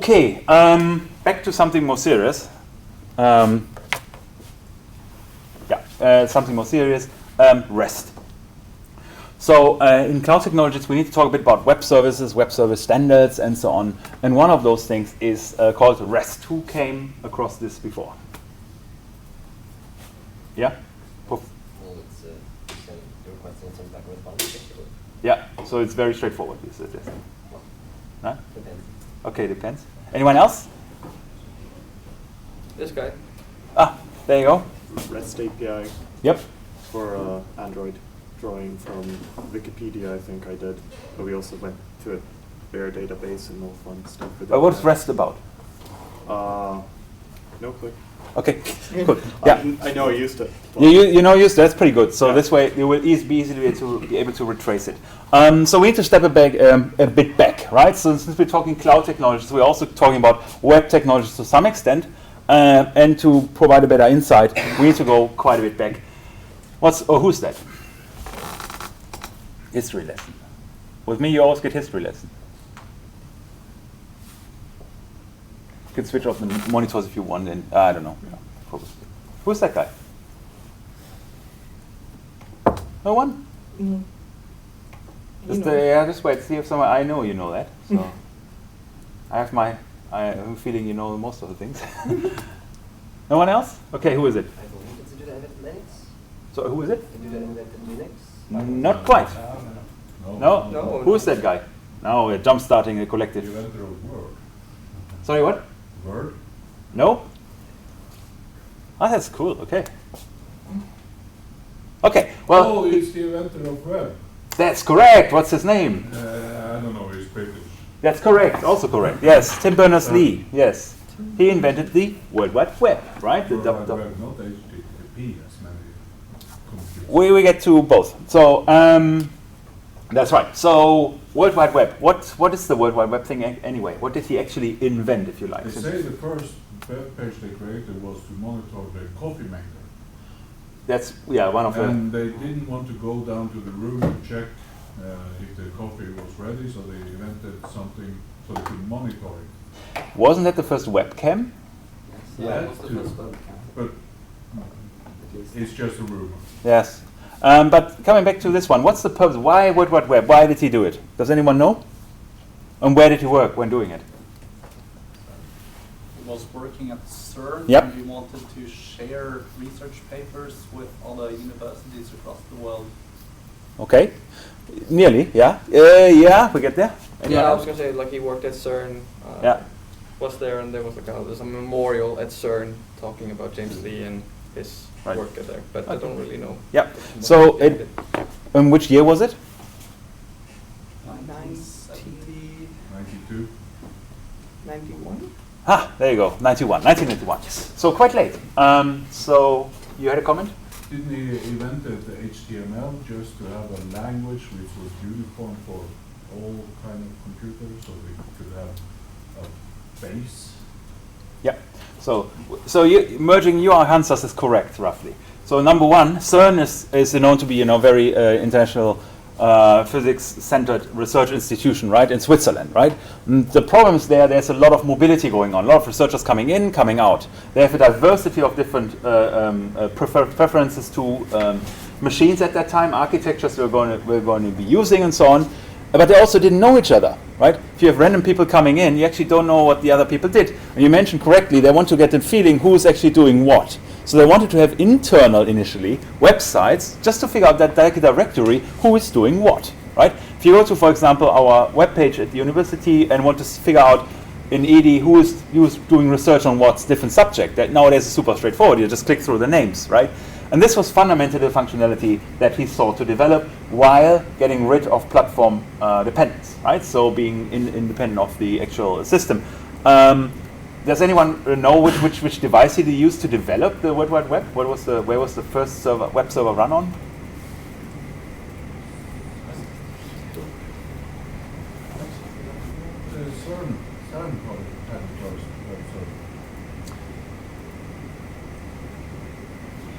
Okay, back to something more serious. Something more serious, REST. So in cloud technologies, we need to talk a bit about web services, web service standards, and so on. And one of those things is called REST. Who came across this before? Yeah? Well, it's your question is like response. Yeah, so it's very straightforward, you suggest. Huh? Depends. Okay, depends. Anyone else? This guy. Ah, there you go. REST API Yep. for Android drawing from Wikipedia, I think I did. But we also went to a bare database and all fun stuff. What's REST about? No clue. Okay, good. Yeah. I know I used it. You know use that's pretty good. So Yeah. this way you will be easily be able to retrace it. So we need to step a bit back, right? So since we're talking cloud technologies, we're also talking about web technologies to some extent. And to provide a better insight, we need to go quite a bit back. Who's that? History lesson. With me, you always get history lesson. You can switch off the monitors if you want, and I don't know. Yeah, probably. Who's that guy? No one? Mm. Just wait. See if someone I know you know that. So I have a feeling you know most of the things. No one else? Okay, who is it? I believe it's a dude that invented Linux. So who is it? A dude that invented Linux. Not quite. No? No. Who's that guy? No, we're jump-starting a collective. Inventor of Word. Sorry, what? Word? No? Ah, that's cool. Okay. Okay, well, Oh, he's the inventor of Web. that's correct. What's his name? I don't know, he's British. That's correct. Also correct. Yes, Tim Berners-Lee. Yes. He invented the World Wide Web, right? The World Wide dot- Web, not HTTP, as many computers. We get to both. So that's right. So World Wide Web. What is the World Wide Web thing anyway? What did he actually invent, if you like? They say the first web page they created was to monitor the coffee maker. That's one of And they didn't want to go down to the room to check if the coffee was ready, so they invented something so they could monitor it. Wasn't that the first webcam? Yeah, That what's the too. first one? But it's just a rumor. Yes. But coming back to this one, what's the purpose? Why World Wide Web? Why did he do it? Does anyone know? And where did he work when doing it? He was working at CERN Yep. and he wanted to share research papers with other universities across the world. Okay. Nearly, yeah. Yeah, we get there. Anyone Yeah, I else? was gonna say like he worked at CERN. Yeah. Was there and there was there's a memorial at CERN talking about James Lee and his Right. work at there, but I don't really know. Yeah. So which year was it? 1970. 92. 91? Ah, there you go. 1991. So quite late. So you had a comment? Didn't he invented the HTML just to have a language which was uniform for all kind of computers, so we could have a base? Yeah. So merging your answers is correct, roughly. So number one, CERN is known to be very international physics-centered research institution, right, in Switzerland, right? The problem is there's a lot of mobility going on, a lot of researchers coming in, coming out. They have a diversity of different preferences to machines at that time, architectures we're going to be using and so on. But they also didn't know each other, right? If you have random people coming in, you actually don't know what the other people did. And you mentioned correctly, they want to get the feeling who's actually doing what. So they wanted to have internal, initially, websites, just to figure out that directory, who is doing what, right? If you go to, for example, our webpage at the university and want to figure out in ED who is doing research on what's different subject, that nowadays is super straightforward. You just click through the names, right? And this was fundamentally the functionality that he sought to develop while getting rid of platform dependence, right? So being independent of the actual system. Does anyone know which device he used to develop the World Wide Web? Where was the first web server run on? CERN had the first web server.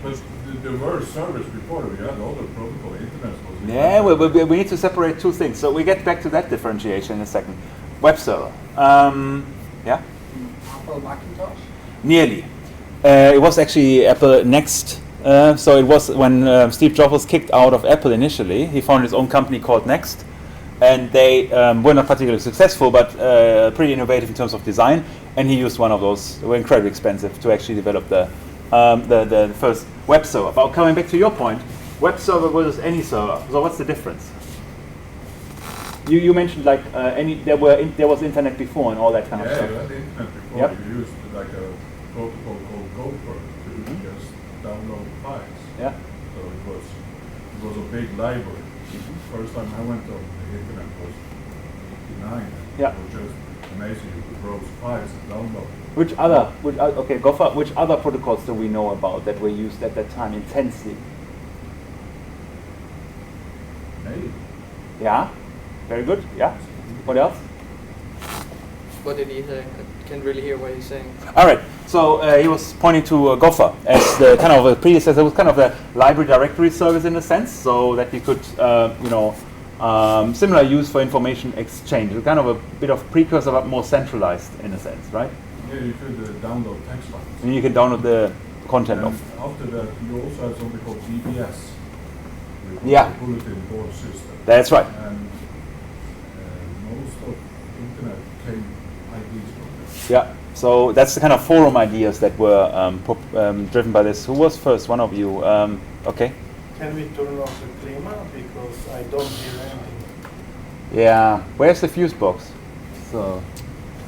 But there were servers before, we had all the protocol, internet was... Yeah, we need to separate two things. So we get back to that differentiation in a second. Web server. Yeah? Apple Macintosh? Nearly. It was actually Apple Next. So it was when Steve Jobs was kicked out of Apple initially. He founded his own company called Next. And they were not particularly successful, but pretty innovative in terms of design. And he used one of those. They were incredibly expensive to actually develop the first web server. But coming back to your point, web server versus any server. So what's the difference? You mentioned like there was internet before and all that kind of Yeah, stuff. you had the internet before. Yep. You used like a protocol called Gopher to just download files. Yeah. So it was a big library. First time I went on the internet was 89. Yeah. It was just amazing. You could browse files and download. Okay, Gopher, which other protocols do we know about that were used at that time intensely? Hey. Yeah, very good. Yeah. What else? What did he say? I can't really hear what he's saying. All right. So he was pointing to Gopher as the kind of a predecessor. It was kind of a library directory service in a sense, so that you could, similar use for information exchange. It's kind of a bit of precursor, but more centralized in a sense, right? Yeah, you could download text files. And you can download the content And of. after that, you also had something called BBS. which was Yeah. a bulletin board system. That's right. And most of internet came ideas from this. Yeah. So that's the kind of forum ideas that were driven by this. Who was first? One of you. Okay. Can we turn off the climate because I don't hear anything? Yeah. Where's the fuse box? So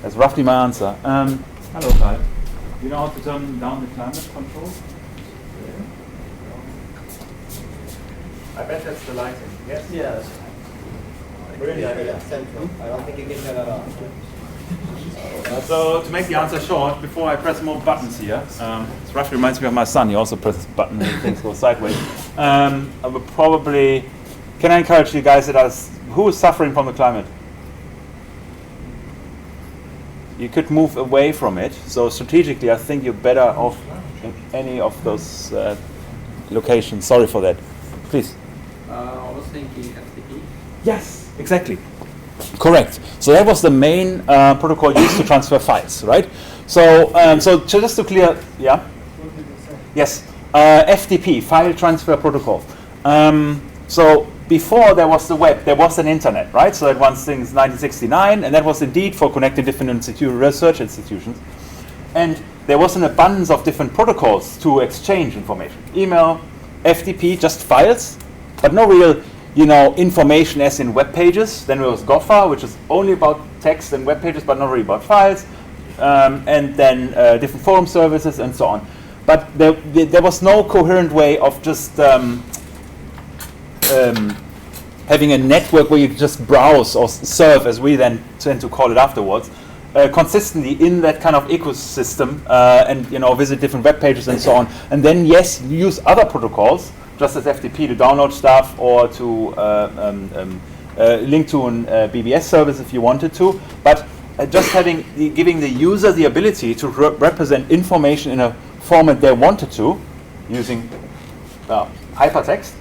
that's roughly my answer. Hello, Kai. You know how to turn down the climate control? I bet that's the lighting. Yes. Yes. Brilliant. Central. I don't think you can turn that off. So to make the answer short, before I press more buttons here, it roughly reminds me of my son. He also presses buttons and things go sideways. I would probably, can I encourage you guys that who is suffering from the climate? You could move away from it. So strategically, I think you're better off in any of those locations. Sorry for that. Please. I was thinking FTP. Yes, exactly. Correct. So that was the main protocol used to transfer files, right? So, just to clear, yeah. What did you say? Yes, FTP, File Transfer Protocol. So before there was the web, there was an internet, right? So that was since 1969, and that was indeed for connecting different research institutions. And there was an abundance of different protocols to exchange information. Email, FTP, just files, but no real, information as in web pages. Then there was Gopher, which is only about text and web pages, but not really about files. And then different forum services and so on. But there was no coherent way of just having a network where you just browse or surf, as we then tend to call it afterwards, consistently in that kind of ecosystem, and visit different web pages and so on. And then yes, use other protocols, just as FTP to download stuff or to link to an BBS service if you wanted to. But just giving the user the ability to represent information in a format they wanted to, using hypertext,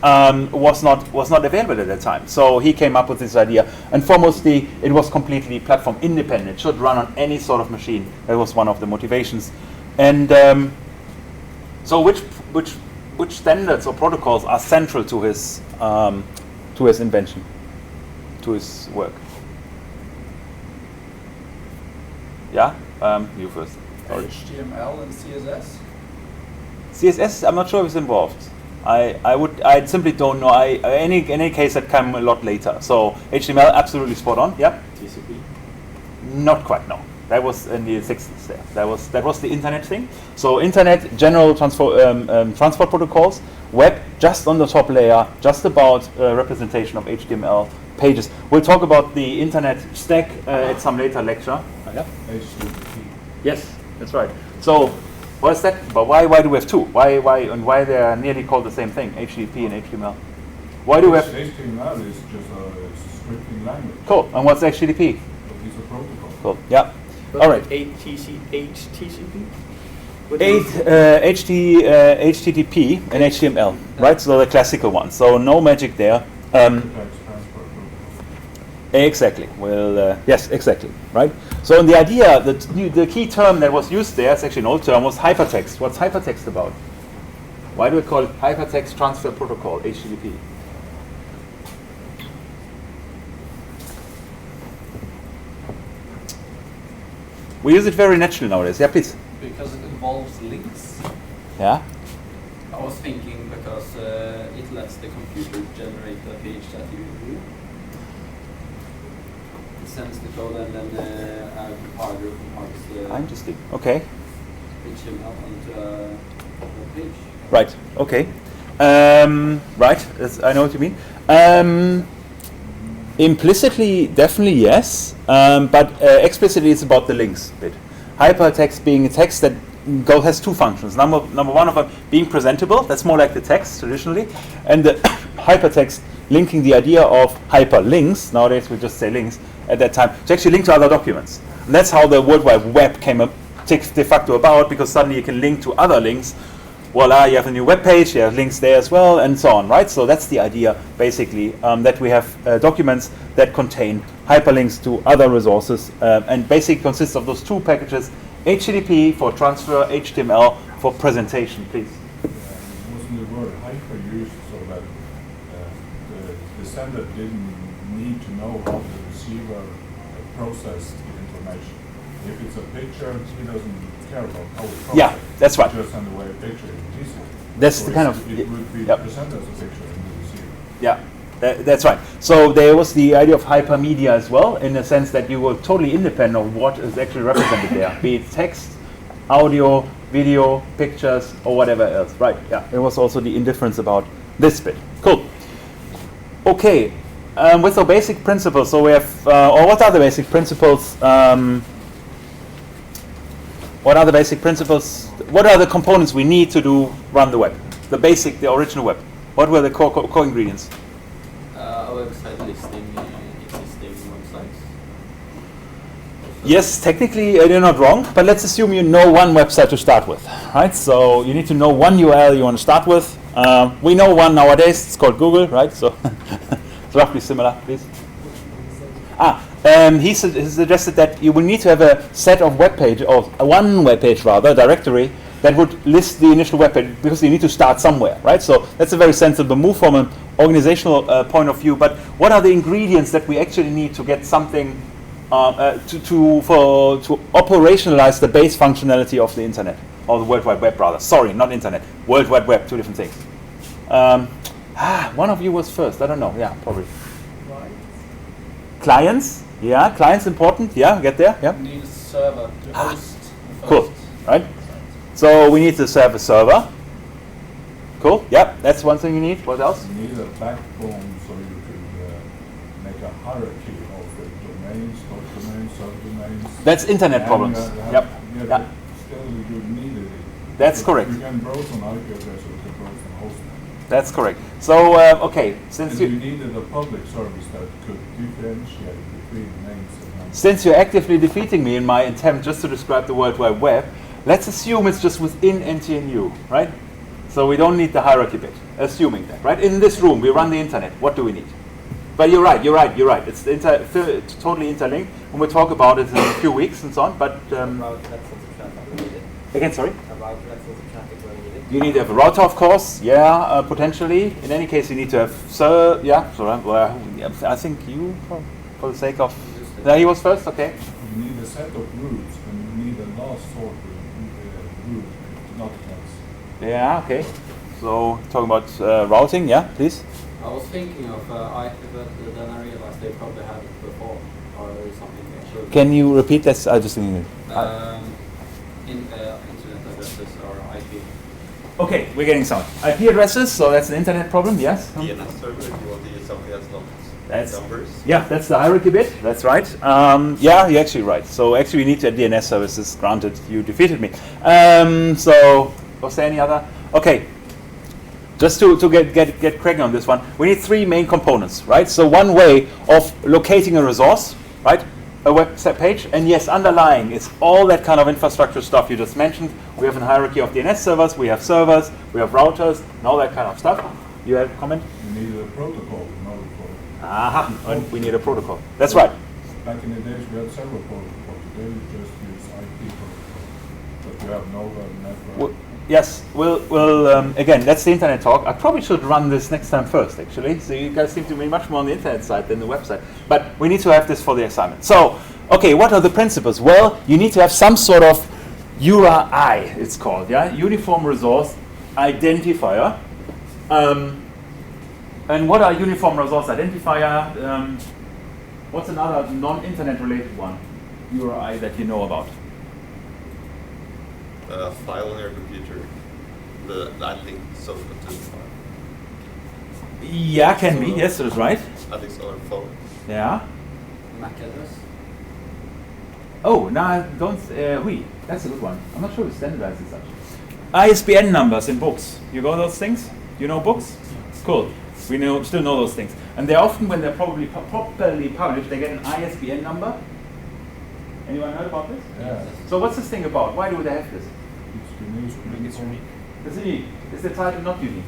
was not available at that time. So he came up with this idea, and foremostly it was completely platform independent. It should run on any sort of machine. That was one of the motivations. And so which standards or protocols are central to his invention, to his work? Yeah, you first. Sorry. HTML and CSS. CSS, I'm not sure if it's involved. I simply don't know. In any case, that came a lot later. So HTML, absolutely spot on. Yep. TCP. Not quite. No, that was in the 60s. There, that was the internet thing. So internet, general transport protocols, web just on the top layer, just about representation of HTML pages. We'll talk about the internet stack at some later lecture. Yeah. HTTP. Yes, that's right. So, what is that? But why do we have two? Why they are nearly called the same thing? HTTP and HTML. Why do we have? HTML is just a scripting language. Cool. And what's HTTP? It's a protocol. Cool. Yeah. But All right. HTTP? HTTP and HTML, right? So the classical ones. So no magic there. Text transfer protocol. Exactly. Well, yes, exactly. Right. So the idea, the key term that was used there, it's actually an old term, was hypertext. What's hypertext about? Why do we call it Hypertext Transfer Protocol, HTTP? We use it very naturally nowadays. Yeah, please. Because it involves links. Yeah. I was thinking because it lets the computer generate a page that you view. It sends the code and then a compiler compiles Interesting. Okay. HTML onto a page. Right. Okay. Right. I know what you mean. Implicitly, definitely yes, but explicitly it's about the links bit. Hypertext being a text that has two functions. Number one of them being presentable, that's more like the text traditionally, and the hypertext linking the idea of hyperlinks, nowadays we just say links, at that time, to actually link to other documents. And that's how the World Wide Web came up de facto about, because suddenly you can link to other links. Voila, you have a new web page, you have links there as well, and so on, right? So that's the idea, basically, that we have documents that contain hyperlinks to other resources, and basically consists of those two packages, HTTP for transfer, HTML for presentation, please. Wasn't the word hyper used so that the sender didn't need to know how the receiver processed the information? If it's a picture, he doesn't care about how it's processed. Yeah, that's right. Just send away a picture and easy. That's So the kind of... it would be Yep. presented as a picture in the receiver. Yeah, that's right. So there was the idea of hypermedia as well, in the sense that you were totally independent of what is actually represented there, be it text, audio, video, pictures, or whatever else. Right, yeah. There was also the indifference about this bit. Cool. Okay, with our basic principles, so we have, or what are the basic principles? What are the basic principles? What are the components we need to run the web? The original web. What were the core ingredients? A website listing existing websites. Yes, technically you're not wrong, but let's assume you know one website to start with, right? So you need to know one URL you want to start with. We know one nowadays, it's called Google, right? So it's roughly similar, please. He suggested that you will need to have a set of web page, or one web page rather, directory, that would list the initial web page, because you need to start somewhere, right? So that's a very sensible move from an organizational point of view. But what are the ingredients that we actually need to get something to operationalize the base functionality of the internet, or the World Wide Web rather? Sorry, not internet. World Wide Web, two different things. One of you was first. I don't know. Yeah, probably. Clients. Yeah, clients important. Yeah, get there. Yeah. You need a server to host the Cool. first Right. So we need to have a server. Cool. Yeah, that's one thing you need. What else? You need a backbone so you could make a hierarchy of the domains, subdomains, subdomains. That's internet And, problems. yeah, Yep. but Yeah. still you need it. That's So correct. You can browse on IP address or you can browse on hostname. That's correct. So okay, since And you you needed a public service that could differentiate between names and numbers. since you're actively defeating me in my attempt just to describe the World Wide Web, let's assume it's just within NTNU, right? So we don't need the hierarchy bit. Assuming that, right? In this room, we run the internet. What do we need? But you're right. It's totally interlinked, and we'll talk about it in a few weeks and so on. But About that sort of traffic when needed. again, sorry. About that sort of traffic when needed. You need to have a router, of course. Yeah, potentially. In any case, you need to have I think you, for the sake of. Yeah, he was first. Okay. You need a set of routes and you need a last sort of route, not class. Yeah. Okay. So talking about routing. Yeah, please. I was thinking of IP, but then I realized they probably had it before, or something they should. Can you repeat that? I just didn't. Internet addresses or IP. Okay, we're getting some IP addresses. So that's an internet problem. Yes. DNS server if you want to use something that's not That's numbers. Yeah, that's the hierarchy bit. That's right. Yeah, you're actually right. So actually, we need to have DNS services. Granted, you defeated me. So was there any other? Okay. Just to get cracking on this one, we need three main components, right? So one way of locating a resource, right? A website page, and yes, underlying is all that kind of infrastructure stuff you just mentioned. We have a hierarchy of DNS servers, we have routers, and all that kind of stuff. You have a comment? You need a protocol in order for Aha, and we need a protocol. That's right. Back in the days, we had several protocols. Today, we just use IP protocol, but we have no network. Yes, again, that's the internet talk. I probably should run this next time first, actually. So you guys seem to be much more on the internet side than the website. But we need to have this for the assignment. So, okay, what are the principles? Well, you need to have some sort of URI, it's called, yeah? Uniform Resource Identifier. And what are Uniform Resource Identifier? What's another non-internet related one? URI that you know about? File on your computer. I think self-contained file. Yeah, can be. Yes, that's right. I think so on phone. Yeah. MAC address. Oh, no, don't. That's a good one. I'm not sure it's standardized as such. ISBN numbers in books. You know those things? You know books? Cool. We still know those things. And they often, when they're properly published, they get an ISBN number. Anyone heard about this? Yeah. So what's this thing about? Why do they have this? It's unique. It's unique. Is the title not unique?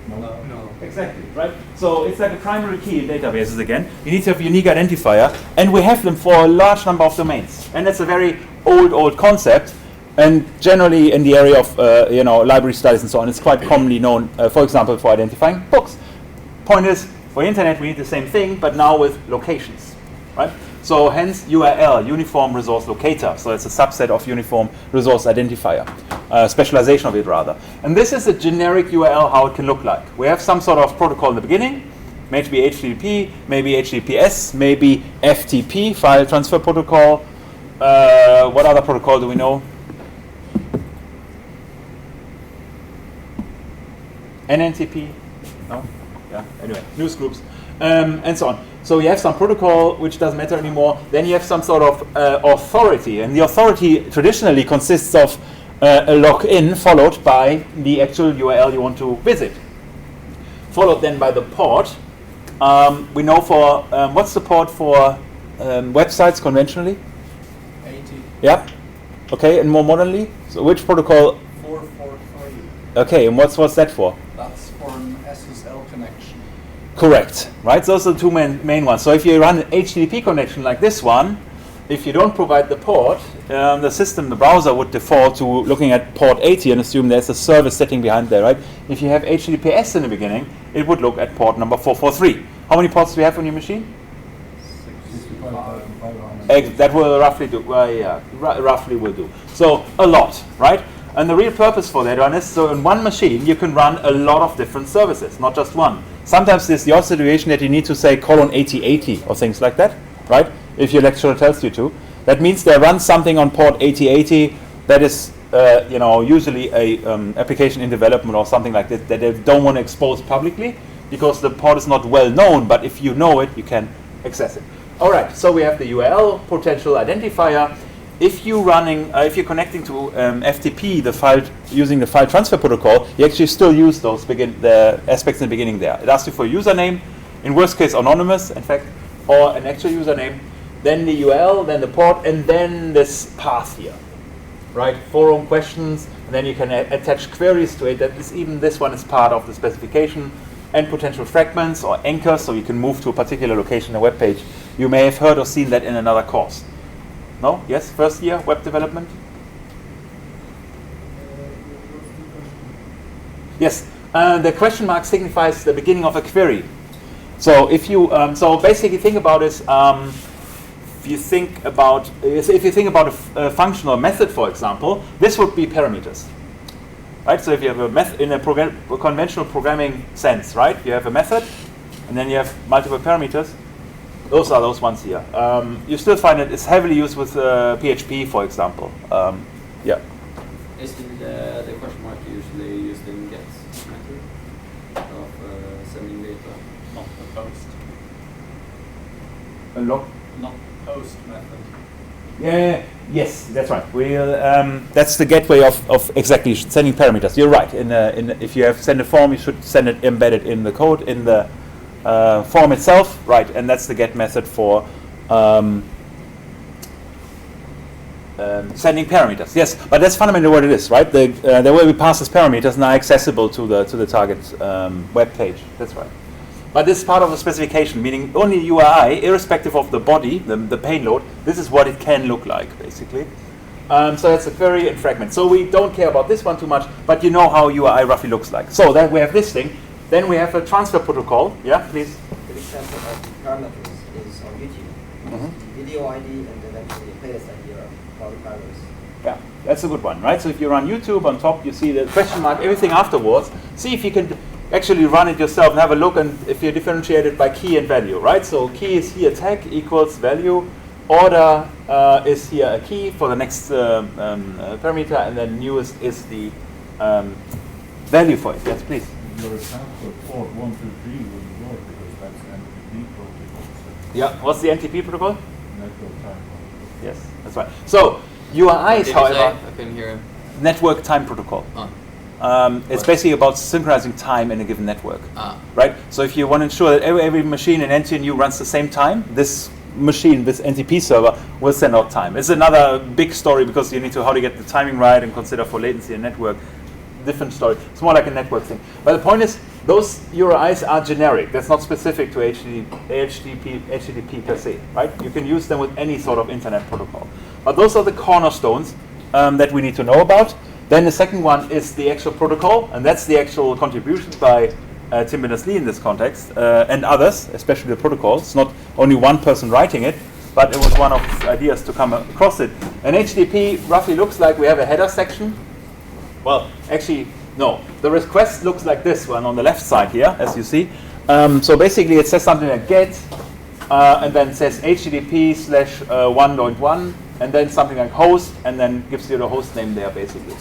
No. Exactly, right? So it's like a primary key in databases again. You need to have a unique identifier, and we have them for a large number of domains. And that's a very old concept, and generally in the area of library studies and so on, it's quite commonly known, for example, for identifying books. Point is, for internet we need the same thing, but now with locations, right? So hence URL, Uniform Resource Locator. So it's a subset of Uniform Resource Identifier, specialization of it rather. And this is a generic URL, how it can look like. We have some sort of protocol in the beginning, maybe HTTP, maybe HTTPS, maybe FTP, File Transfer Protocol. What other protocol do we know? NNTP? No? Yeah, anyway, news groups, and so on. So you have some protocol which doesn't matter anymore. Then you have some sort of authority, and the authority traditionally consists of a login followed by the actual URL you want to visit, followed then by the port. We know for what's the port for websites conventionally? 80. Yeah. Okay, and more modernly, so which protocol? 443. Okay, and what's that for? That's for an SSL connection. Correct, right? Those are the two main ones. So if you run an HTTP connection like this one, if you don't provide the port, the browser would default to looking at port 80 and assume there's a service sitting behind there, right? If you have HTTPS in the beginning, it would look at port number 443. How many ports do you have on your machine? 65,500. That will roughly do. Roughly will do. So a lot, right? And the real purpose for that one is, so in one machine you can run a lot of different services, not just one. Sometimes there's the odd situation that you need to say :8080 or things like that, right? If your lecturer tells you to. That means they run something on port 8080 that is, usually a application in development or something like that they don't want to expose publicly because the port is not well known. But if you know it, you can access it. All right. So we have the URL potential identifier. If you're connecting to FTP, using the file transfer protocol, you actually still use those the aspects in the beginning there. It asks you for a username, in worst case anonymous, in fact, or an actual username, then the URL, then the port, and then this path here, right? Forum questions, and then you can attach queries to it. This one is part of the specification, and potential fragments or anchors, so you can move to a particular location on a web page. You may have heard or seen that in another course. No? Yes? First year, web development? Yes. The question mark signifies the beginning of a query. So if you, basically think about this, if you think about a function or method, for example, this would be parameters. Right? So if you have a method in a conventional programming sense, right? You have a method, and then you have multiple parameters. Those are those ones here. You still find it's heavily used with PHP, for example. Yeah. Is the question mark usually used in get method of sending data? Not the post. A log. Not post method. Yeah. Yes, that's right. That's the gateway of exactly sending parameters. You're right. If you have send a form, you should send it embedded in the code in the form itself, right? And that's the get method for sending parameters. Yes, but that's fundamentally what it is, right? The way we pass these parameters now accessible to the target web page. That's right. But this is part of the specification, meaning only URI, irrespective of the body, the payload, this is what it can look like, basically. So that's a query and fragment. So we don't care about this one too much, but you know how URI roughly looks like. So then we have this thing. Then we have a transfer protocol. Yeah, please. The example of parameters is on YouTube. Video ID and eventually playlist ID are modifiers. Yeah, that's a good one, right? So if you run YouTube on top, you see the question mark, everything afterwards. See if you can actually run it yourself and have a look, and if you differentiate it by key and value, right? So key is here tag equals value. Order is here a key for the next parameter, and then newest is the value for it. Yes, please. Your example of port 123 wouldn't work because that's NTP protocol. So Yeah, what's the NTP protocol? network time. Yes, that's right. So URI is, however, I couldn't hear him. network time protocol. It's basically about synchronizing time in a given network, right? So if you want to ensure that every machine in NTNU runs the same time, this machine, this NTP server, will send out time. It's another big story because you need to how to get the timing right and consider for latency and network. Different story. It's more like a network thing. But the point is, those URIs are generic. That's not specific to HTTP per se, right? You can use them with any sort of internet protocol. But those are the cornerstones that we need to know about. Then the second one is the actual protocol, and that's the actual contributions by Tim Berners-Lee in this context, and others, especially the protocols. It's not only one person writing it, but it was one of his ideas to come across it. And HTTP roughly looks like we have a header section. Well, actually, no. The request looks like this one on the left side here, as you see. So basically, it says something like get, and then says HTTP/1.1, and then something like host, and then gives you the host name there, basically.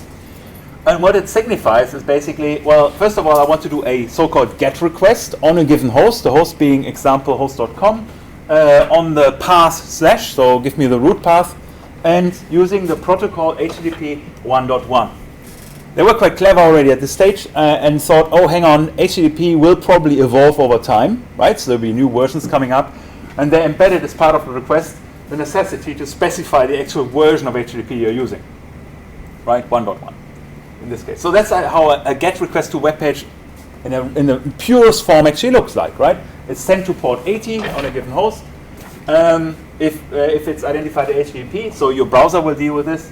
And what it signifies is basically, well, first of all, I want to do a so-called GET request on a given host, the host being example host.com, on the path /, so give me the root path, and using the protocol HTTP 1.1. They were quite clever already at this stage and thought, oh, hang on, HTTP will probably evolve over time, right? So there'll be new versions coming up. And they embedded as part of the request the necessity to specify the actual version of HTTP you're using, right? 1.1 in this case. So that's how a GET request to web page in the purest form actually looks like, right? It's sent to port 80 on a given host. If it's identified as HTTP, so your browser will deal with this.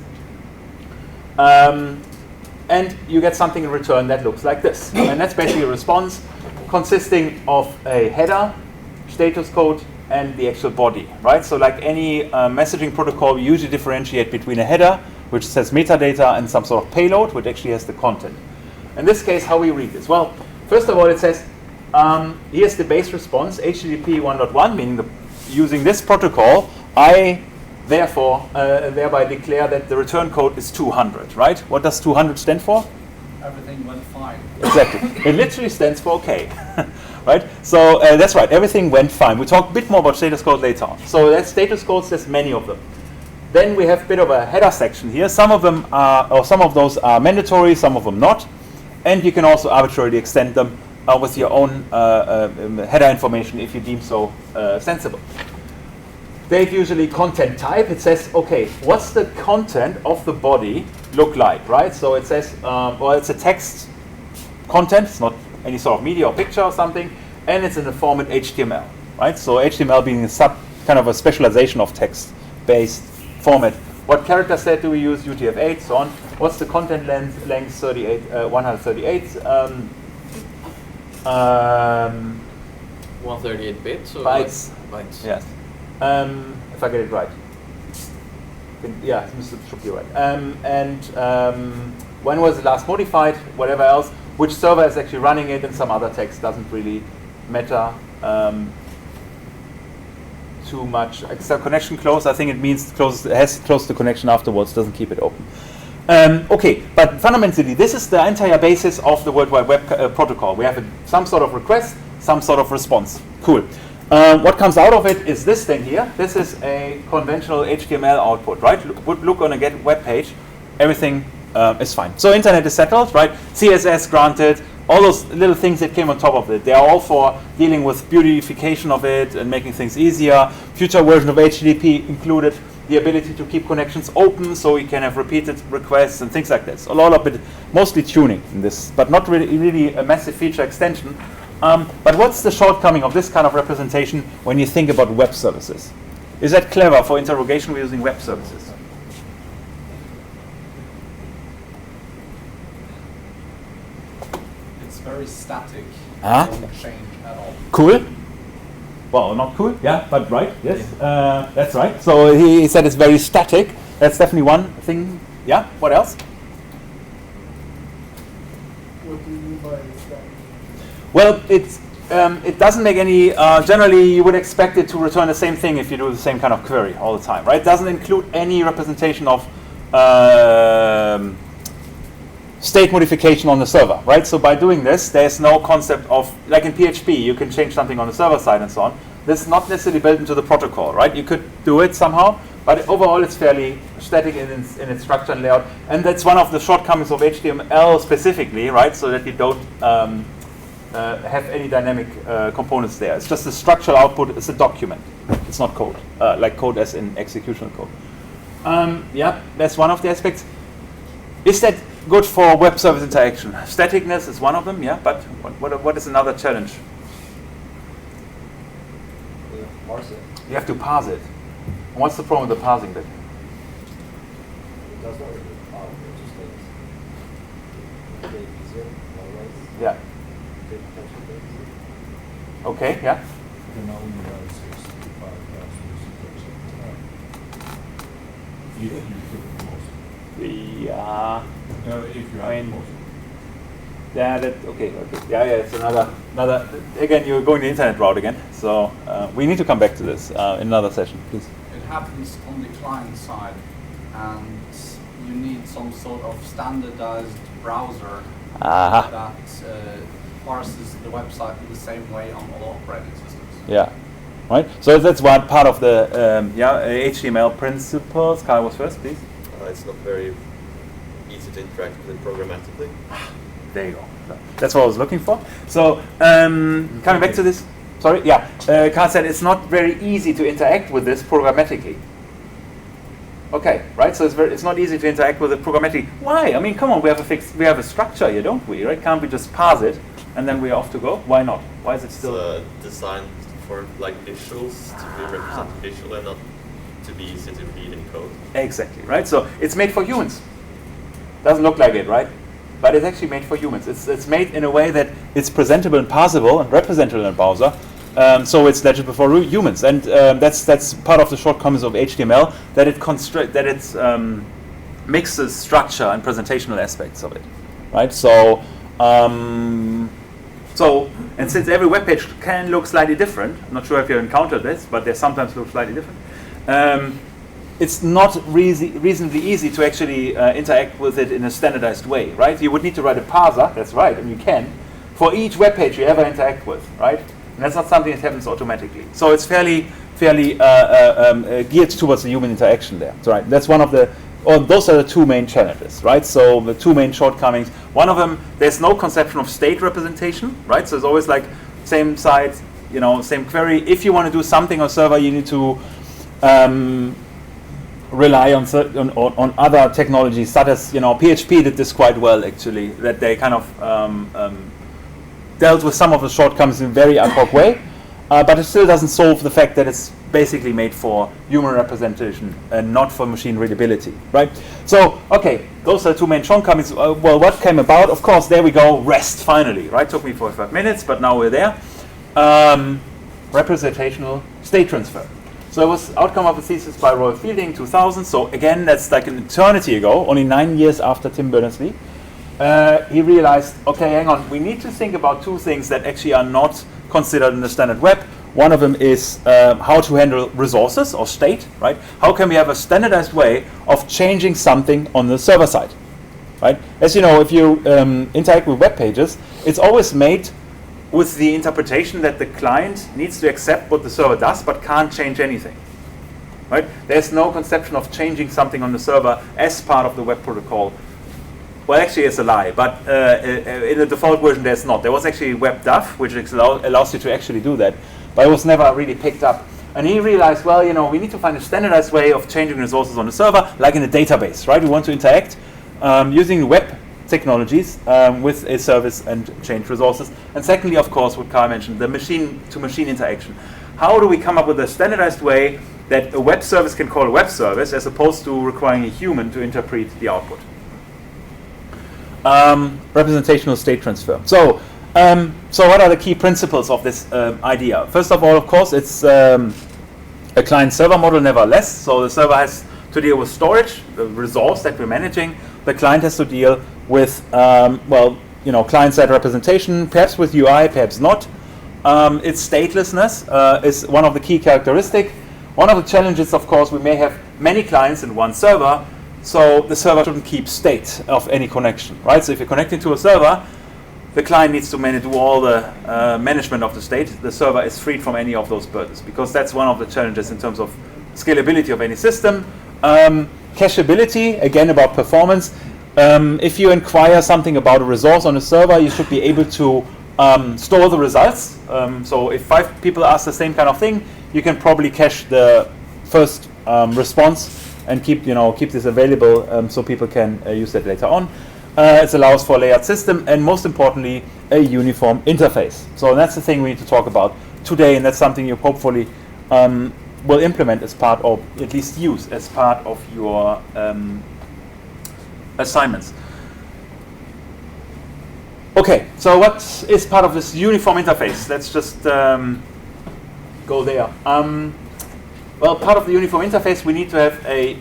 And you get something in return that looks like this. And that's basically a response consisting of a header, status code, and the actual body, right? So like any messaging protocol, we usually differentiate between a header, which says metadata, and some sort of payload, which actually has the content. In this case, how we read this? Well, first of all, it says, here's the base response, HTTP 1.1, meaning using this protocol, I therefore thereby declare that the return code is 200, right? What does 200 stand for? Everything went fine. Exactly. It literally stands for OK, right? So that's right. Everything went fine. We'll talk a bit more about status code later on. So that's status codes. There's many of them. Then we have a bit of a header section here. Some of them are, or some of those are mandatory, some of them not. And you can also arbitrarily extend them with your own header information if you deem so sensible. They usually content type. It says, okay, what's the content of the body look like, right? So it says, well, it's a text content. It's not any sort of media or picture or something, and it's in the format HTML, right? So HTML being a kind of a specialization of text-based format. What character set do we use? UTF-8, so on. What's the content length? 138. 138 bits or bytes. Bytes. Yes. If I get it right. Yeah, it should be right. When was it last modified? Whatever else. Which server is actually running it, and some other text doesn't really matter too much. Except connection close, I think it means has closed the connection afterwards, doesn't keep it open. Okay, but fundamentally, this is the entire basis of the World Wide Web protocol. We have some sort of request, some sort of response. Cool. What comes out of it is this thing here. This is a conventional HTML output, right? Would look on a get web page. Everything is fine. So internet is settled, right? CSS granted. All those little things that came on top of it. They are all for dealing with beautification of it and making things easier. Future version of HTTP included the ability to keep connections open, so you can have repeated requests and things like this. A lot of it, mostly tuning in this, but not really a massive feature extension. But what's the shortcoming of this kind of representation when you think about web services? Is that clever for interrogation? We're using web services. It's very static. Ah. It won't change at all. Cool. Well, not cool, yeah, but right, yes, that's right. So he said it's very static. That's definitely one thing. Yeah, what else? What do you mean by static? Well, it doesn't make any, generally you would expect it to return the same thing if you do the same kind of query all the time, right? It doesn't include any representation of state modification on the server, right? So by doing this, there's no concept of, like in PHP, you can change something on the server side and so on. This is not necessarily built into the protocol, right? You could do it somehow, but overall it's fairly static in its structure and layout. And that's one of the shortcomings of HTML specifically, right? So that you don't have any dynamic components there. It's just the structural output. It's a document. It's not code, like code as in execution code. Yeah, that's one of the aspects. Is that good for web service interaction? Staticness is one of them, yeah, but what is another challenge? Parse it. You have to parse it. And what's the problem with the parsing bit? It does not really parse, it just makes it easier, always. Yeah. Good potential things. Okay, yeah. You can only have 65,000 visitors. If you could post. Yeah. If you I have mean, post. Yeah, okay. Yeah, it's another, again, you're going the internet route again. So we need to come back to this in another session, please. It happens on the client side, and you need some sort of standardized browser Aha. that parses the website in the same way on all operating systems. Yeah, right. So that's one part of the HTML principles. Kyle was first, please. It's not very easy to interact with it programmatically. There you go. That's what I was looking for. So coming back to this, sorry, yeah. Carl said it's not very easy to interact with this programmatically. Okay, right. So it's not easy to interact with it programmatically. Why? I mean, come on, we have a structure here, don't we? Right? Can't we just parse it and then we're off to go? Why not? Why is it still designed for like visuals to be represented visually and not to be easy to read in code? Exactly, right? So it's made for humans. Doesn't look like it, right? But it's actually made for humans. It's made in a way that it's presentable and parsable and representable in a browser, so it's legible for humans. And that's part of the shortcomings of HTML, that it mixes structure and presentational aspects of it, right? So and since every web page can look slightly different, I'm not sure if you encountered this, but they sometimes look slightly different. It's not reasonably easy to actually interact with it in a standardized way, right? You would need to write a parser, that's right, and you can, for each web page you ever interact with, right? And that's not something that happens automatically. So it's fairly geared towards the human interaction there. So, right, that's one of the, those are the two main challenges, right? So the two main shortcomings. One of them, there's no conception of state representation, right? So it's always like same site, same query. If you want to do something on server, you need to rely on other technologies, such as PHP did this quite well actually. That they kind of dealt with some of the shortcomings in a very ad hoc way, but it still doesn't solve the fact that it's basically made for human representation and not for machine readability, right? So okay, those are the two main shortcomings. Well, what came about? Of course, there we go. REST finally, right? Took me 45 minutes, but now we're there. Representational state transfer. So it was outcome of a thesis by Roy Fielding, 2000. So again, that's like an eternity ago, only 9 years after Tim Berners-Lee. He realized, okay, hang on, we need to think about two things that actually are not considered in the standard web. One of them is how to handle resources or state, right? How can we have a standardized way of changing something on the server side, right? As you know, if you interact with web pages, it's always made with the interpretation that the client needs to accept what the server does, but can't change anything, right? There's no conception of changing something on the server as part of the web protocol. Well, actually, it's a lie, but in the default version, there's not. There was actually WebDAV, which allows you to actually do that, but it was never really picked up. And he realized, well, we need to find a standardized way of changing resources on the server, like in a database, right? We want to interact using web technologies with a service and change resources. And secondly, of course, what Kai mentioned, the machine-to-machine interaction. How do we come up with a standardized way that a web service can call a web service as opposed to requiring a human to interpret the output? Representational state transfer. So what are the key principles of this idea? First of all, of course, it's a client-server model, nevertheless. So the server has to deal with storage, the resource that we're managing. The client has to deal with, client-side representation, perhaps with UI, perhaps not. Its statelessness is one of the key characteristics. One of the challenges, of course, we may have many clients in one server, so the server shouldn't keep state of any connection, right? So if you're connecting to a server, the client needs to do all the management of the state. The server is freed from any of those burdens, because that's one of the challenges in terms of scalability of any system. Cacheability, again about performance. If you inquire something about a resource on a server, you should be able to store the results. So if 5 people ask the same kind of thing, you can probably cache the first response and keep this available so people can use that later on. It allows for a layered system, and most importantly, a uniform interface. So that's the thing we need to talk about today, and that's something you hopefully will implement as part of, at least use as part of your assignments. Okay, so what is part of this uniform interface? Let's just go there. Well, part of the uniform interface, we need to have a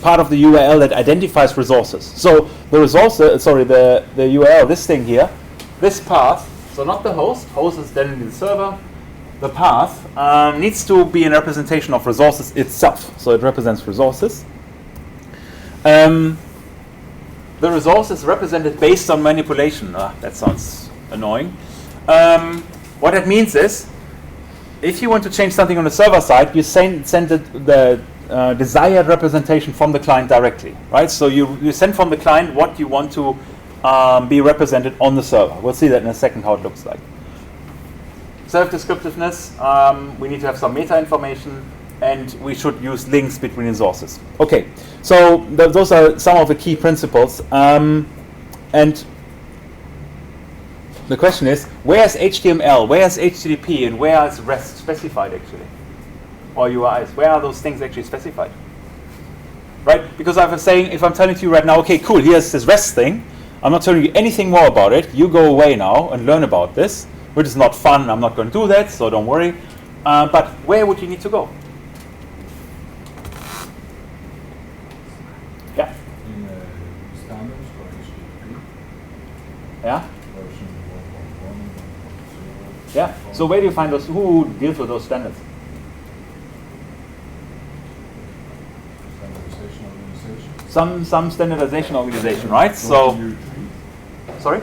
part of the URL that identifies resources. So the the URL, this thing here, this path, so not the host is then in the server, the path needs to be a representation of resources itself. So it represents resources. The resource is represented based on manipulation. That sounds annoying. What that means is, if you want to change something on the server side, you send the desired representation from the client directly, right? So you send from the client what you want to be represented on the server. We'll see that in a second how it looks like. Self-descriptiveness, we need to have some meta information, and we should use links between resources. Okay, so those are some of the key principles. And the question is, where is HTML, where is HTTP, and where is REST specified actually? Or UIs, where are those things actually specified? Right, because I was saying, if I'm telling to you right now, okay, cool, here's this REST thing, I'm not telling you anything more about it, you go away now and learn about this, which is not fun, I'm not going to do that, so don't worry. But where would you need to go? Yeah? In standards for HTTP. Yeah? Version 1.1, 1.0. Yeah. So where do you find those? Who deals with those standards? Standardization organization. Some standardization organization, right? So, sorry?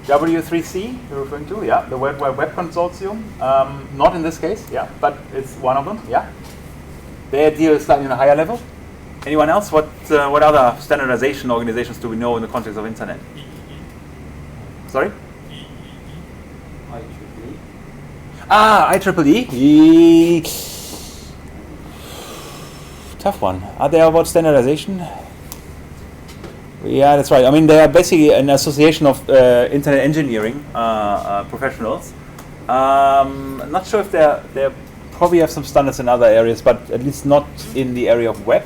W3C you're referring to? Yeah. The World Wide Web Consortium. Not in this case, yeah, but it's one of them. Yeah. They deal slightly on a higher level. Anyone else? What other standardization organizations do we know in the context of internet? Sorry? IEEE. Tough one. Are they about standardization? Yeah, that's right. I mean, they are basically an association of internet engineering professionals. I'm not sure if they probably have some standards in other areas, but at least not in the area of web.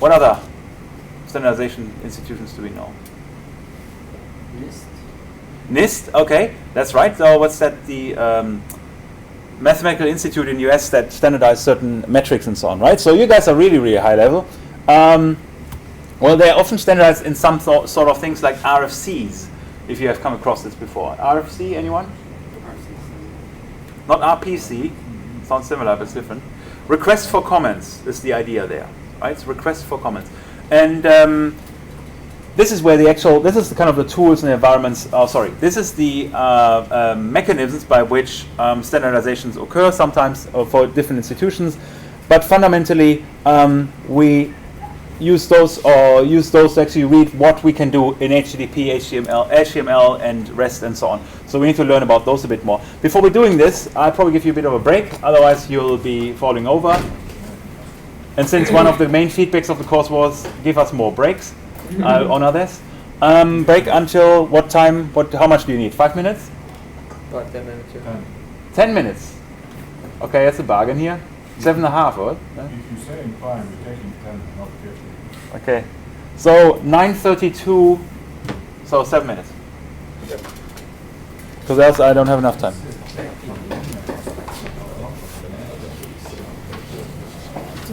What other standardization institutions do we know? NIST, okay, that's right. So what's that? The Mathematical Institute in US that standardize certain metrics and so on, right? So you guys are really, really high level. Well, they're often standardized in some sort of things like RFCs, if you have come across this before. RFC, anyone? Not RPC, sounds similar but it's different. Request for comments is the idea there, right? It's request for comments. And this is where this is the kind of the tools and the environments, this is the mechanisms by which standardizations occur, sometimes for different institutions, but fundamentally we use those to actually read what we can do in HTTP, HTML and REST and so on. So we need to learn about those a bit more. Before we're doing this, I'll probably give you a bit of a break, otherwise you'll be falling over. And since one of the main feedbacks of the course was give us more breaks, I'll honor this. Break until what time? How much do you need? 5 minutes? About 10 minutes. Yeah. 10 minutes. Okay, that's a bargain here. 7.5, or? If you're saying 5, we're taking 10, not 50. Okay. So 9:32. So 7 minutes. Because else I don't have enough time.